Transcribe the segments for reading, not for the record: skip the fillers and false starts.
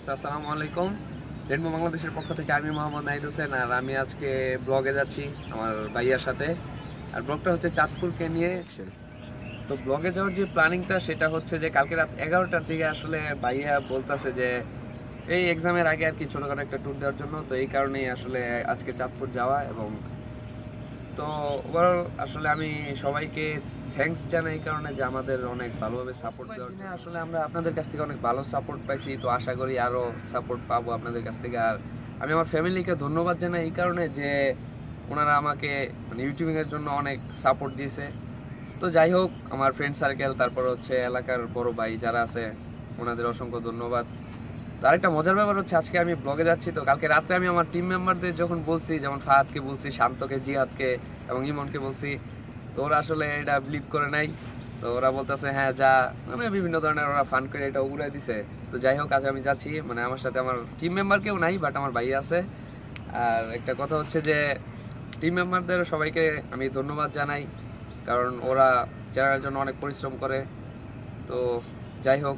Viewers আসসালামু আলাইকুম। Rainbow বাংলাদেশের পক্ষ থেকে আমি মোহাম্মদ নাহিদ হোসেন, আর আমি আজকে ব্লগে যাচ্ছি আমার ভাইয়ার সাথে। আর ব্লগটা হচ্ছে চাঁদপুরকে নিয়ে। তো ব্লগে যাওয়ার যে প্ল্যানিংটা সেটা হচ্ছে যে কালকে রাত 11টার দিকে আসলে ভাইয়া বলতেছে যে এই এক্সামের আগে আর কি ছোটখাটো একটা ট্যুর দেওয়ার জন্য। তো এই কারণেই আসলে আজকে চাঁদপুর যাওয়া। এবং তো ওভারঅল আসলে আমি সবাইকে থ্যাঙ্কস জানাই এই কারণে যে আমাদের অনেক ভালোভাবে সাপোর্ট দেওয়ার জন্য। আসলে আমরা আপনাদের কাছ থেকে অনেক ভালো সাপোর্ট পাইছি, তো আশা করি আরও সাপোর্ট পাবো আপনাদের কাছ থেকে। আর আমি আমার ফ্যামিলিকে ধন্যবাদ জানাই এই কারণে যে ওনারা আমাকে মানে ইউটিউবিংয়ের জন্য অনেক সাপোর্ট দিয়েছে। তো যাই হোক, আমার ফ্রেন্ড সার্কেল, তারপর হচ্ছে এলাকার বড় ভাই যারা আছে ওনাদের অসংখ্য ধন্যবাদ। তো আরেকটা মজার ব্যাপার হচ্ছে আজকে আমি ব্লগে যাচ্ছি, তো কালকে রাত্রে আমি আমার টিম মেম্বারদের যখন বলছি, যেমন ফাহাদকে বলছি, শান্তকে, জিহাদকে এবং ইমনকে বলছি, তো ওরা আসলে এটা বিলিভ করে নাই। তো ওরা বলতেছে হ্যাঁ যা, মানে বিভিন্ন ধরনের ওরা ফান করে এটা উড়াই দিছে। তো যাই হোক, আজ আমি যাচ্ছি, মানে আমার সাথে আমার টিম মেম্বার কেউ নাই, বাট আমার ভাই আছে। আর একটা কথা হচ্ছে যে টিম মেম্বারদের সবাইকে আমি ধন্যবাদ জানাই, কারণ ওরা চ্যানেলের জন্য অনেক পরিশ্রম করে। তো যাই হোক,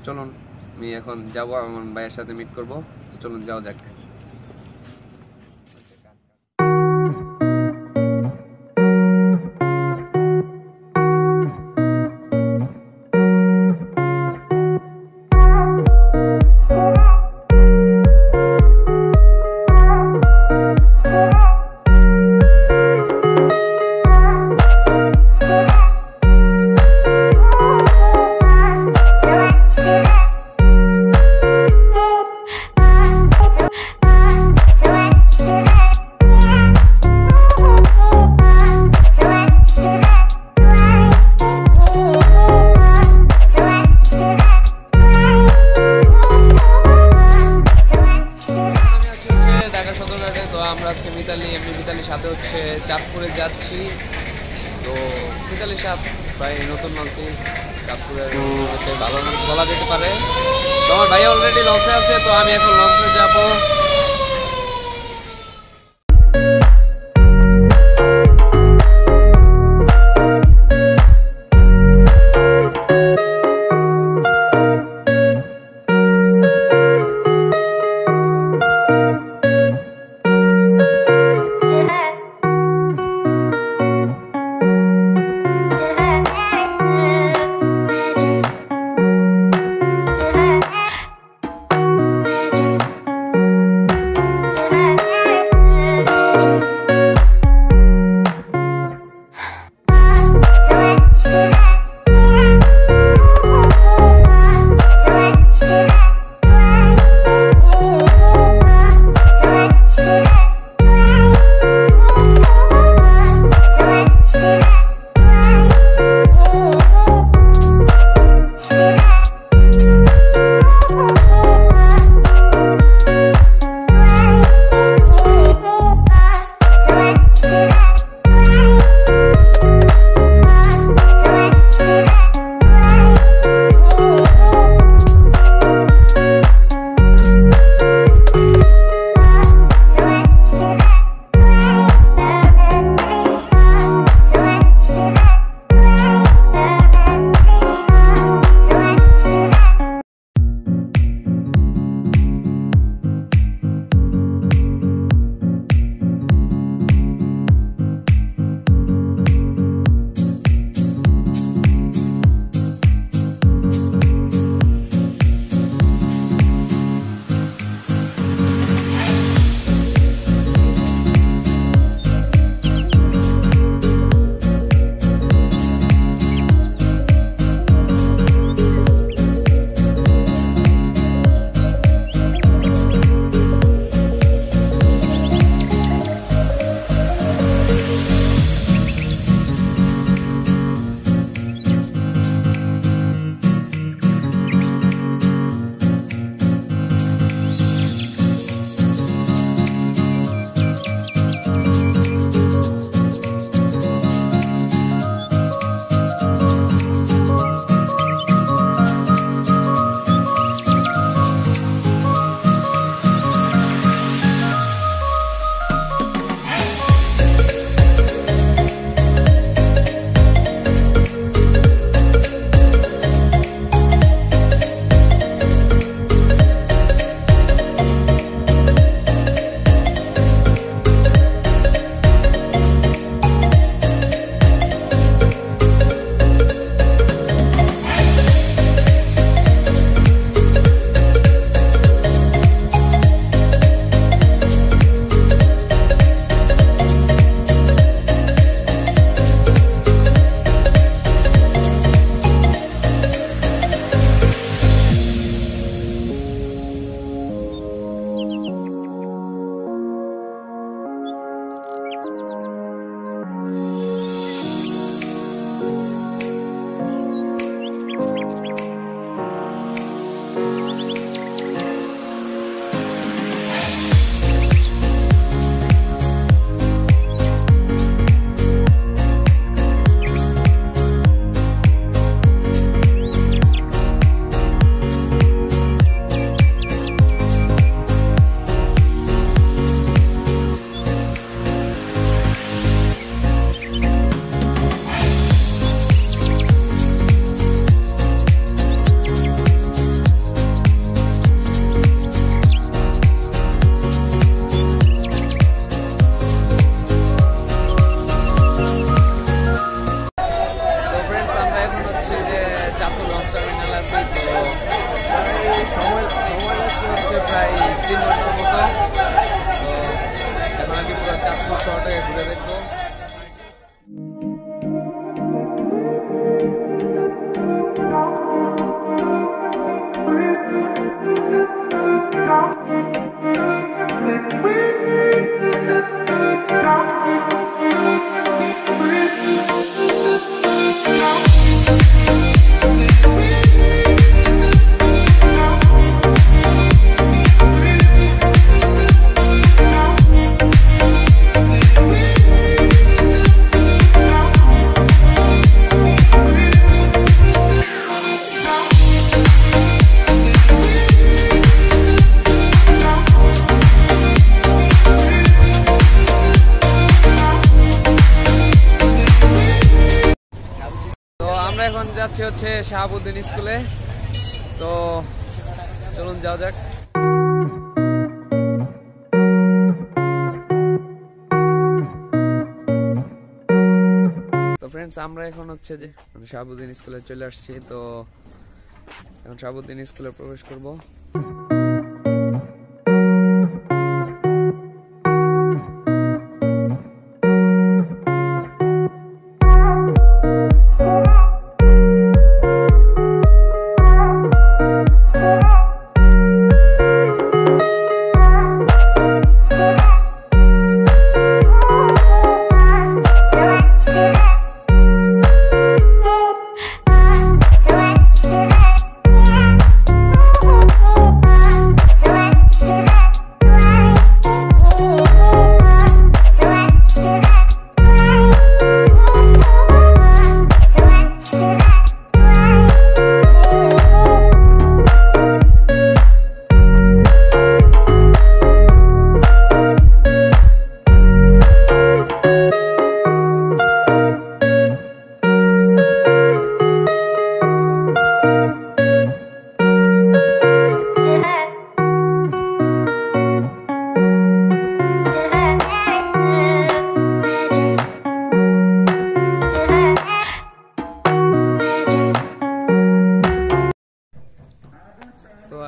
চলুন আমি এখন যাবো, আমার ভাইয়ের সাথে মিট করবো। তো চলুন যাওয়া যাক। তো আমরা আজকে মিতালির সাথে হচ্ছে চাঁদপুরে যাচ্ছি। তো মিতালির সাথে প্রায় নতুন লঞ্চে চাঁদপুরের ভালো লঞ্চ বলা যেতে পারে। তো আমার ভাই অলরেডি লঞ্চে আছে, তো আমি এখন লঞ্চে যাবো। 3 ঘন্টার মতো। তো এখন আর কি পুরো চাঁদপুর শহরটাকে ঘুরে দেখবো। এখন যাচ্ছি হচ্ছে শাহাবুদ্দিন স্কুলে। তো চলুন যাওয়া যাক। তো ফ্রেন্ডস, আমরা এখন হচ্ছে যে শাহাবুদ্দিন স্কুলে চলে আসছি। তো এখন শাহাবুদ্দিন স্কুলে প্রবেশ করব।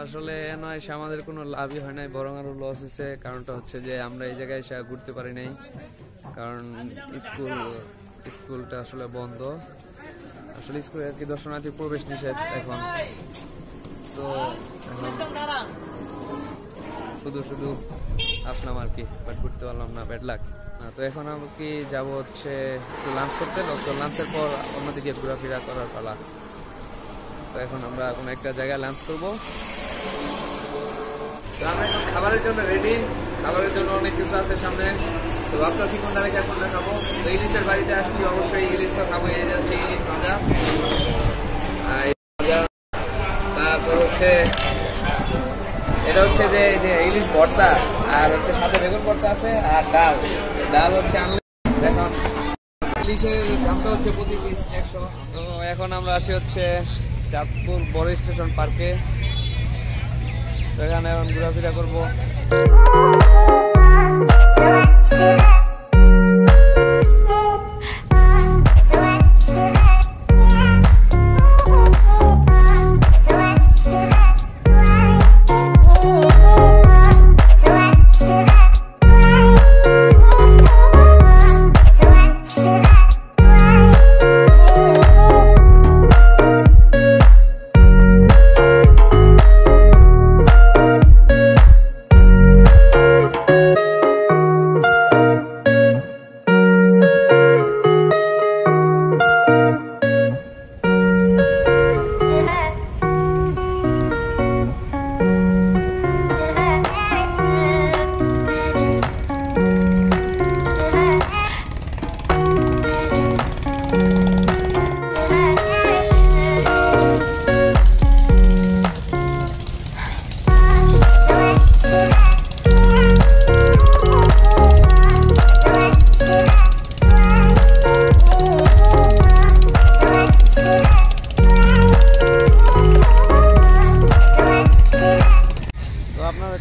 আসলে নয়, এসে আমাদের কোনো লাভই হয় নাই, বরং আরো লস হয়েছে। কারণটা হচ্ছে যে আমরা এই জায়গায় এসে ঘুরতে পারি নাই, কারণ স্কুলটা আসলে বন্ধ। আসলে স্কুলে আর কি দর্শনার্থী প্রবেশ নিষেধ এখন। তো শুধু শুধু আসলাম আর কি, বাট ঘুরতে পারলাম না, ব্যাড লাক। তো এখন আমি কি যাবো হচ্ছে একটু লাঞ্চ করতে। তো লাঞ্চের পর অন্যদিকে ঘোরাফেরা করার পালা। তো এখন আমরা কোনো একটা জায়গায় লাঞ্চ করবো। আমরা এখন খাবারের জন্য রেডি। খাবারের জন্য অনেক কিছু আছে সামনে। তো ভাবতেছি কোনটা রেখে কোনটা খাবো। তো ইলিশের বাড়িতে আসছি, অবশ্যই ইলিশ তো খাবো। এই যাচ্ছে ইলিশ ভাজা, তারপর হচ্ছে এটা হচ্ছে যে ইলিশ ভর্তা, আর হচ্ছে সাথে বেগুন ভর্তা আছে, আর ডাল হচ্ছে আনলে। এখন ইলিশের দামটা হচ্ছে প্রতি পিস 100। তো এখন আমরা আছি হচ্ছে চাঁদপুর বড় স্টেশন পার্কে। তো এখানে এখন ঘোরাফেরা করবো।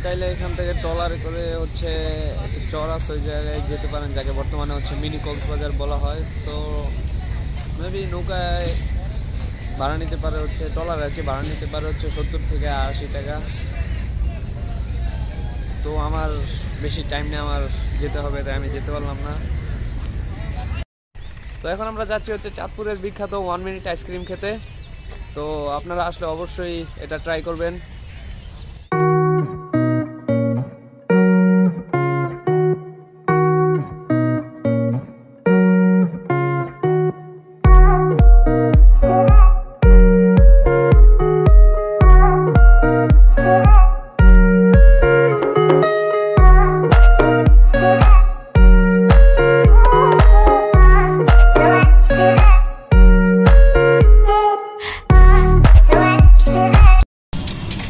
চাইলে এখান থেকে ট্রলার করে হচ্ছে চর আছে, ওই জায়গায় যেতে পারেন, যাকে বর্তমানে হচ্ছে মিনি কক্সবাজার বলা হয়। তো মেবি নৌকায় ভাড়া নিতে পারে হচ্ছে, ট্রলার আর কি ভাড়া নিতে পারে হচ্ছে 70 থেকে 80 টাকা। তো আমার বেশি টাইম নিয়ে আমার যেতে হবে, তাই আমি যেতে পারলাম না। তো এখন আমরা যাচ্ছি হচ্ছে চাঁদপুরের বিখ্যাত 1 মিনিট আইসক্রিম খেতে। তো আপনারা আসলে অবশ্যই এটা ট্রাই করবেন।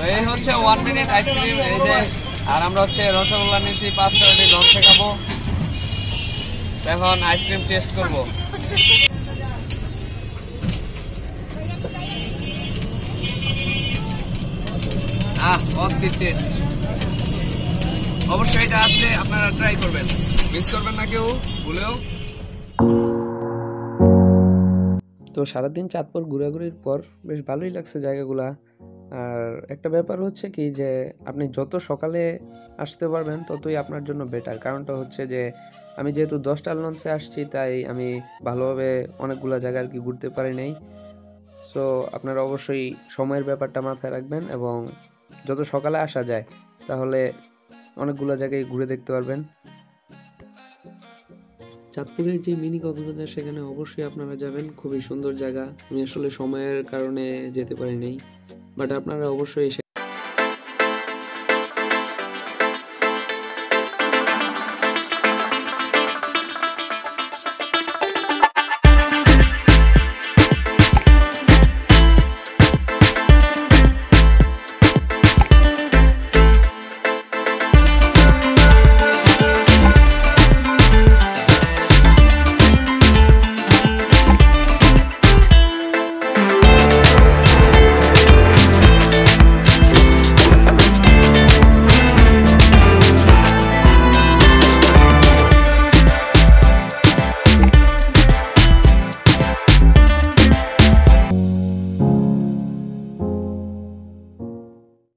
তো এই হচ্ছে 1 মিনিট আইসক্রিম, এই যে। আর আমরা হচ্ছে রসগোল্লা নিয়েছি 5টা, লঞ্চে খাবো। এখন আইসক্রিম টেস্ট করব। অস্থির টেস্ট। অবশ্যই এটা আসলে আপনারা ট্রাই করবেন, মিস করবেন না কেউ ভুলেও। তো সারাদিন চাঁদপুর ঘোরাঘুরির পর বেশ ভালোই লাগছে জায়গাগুলা। আর একটা ব্যাপার হচ্ছে কি যে আপনি যত সকালে আসতে পারবেন ততই আপনার জন্য বেটার। কারণটা হচ্ছে যে আমি যেহেতু 10টার লঞ্চে আসছি, তাই আমি ভালোভাবে অনেকগুলো জায়গা আর কি ঘুরতে পারি নাই। সো আপনারা অবশ্যই সময়ের ব্যাপারটা মাথায় রাখবেন, এবং যত সকালে আসা যায় তাহলে অনেকগুলো জায়গায় ঘুরে দেখতে পারবেন। চাঁদপুরের যে মিনি কক্সবাজার, সেখানে অবশ্যই আপনারা যাবেন, খুবই সুন্দর জায়গা। আমি আসলে সময়ের কারণে যেতে পারি নাই, বাট আপনারা অবশ্যই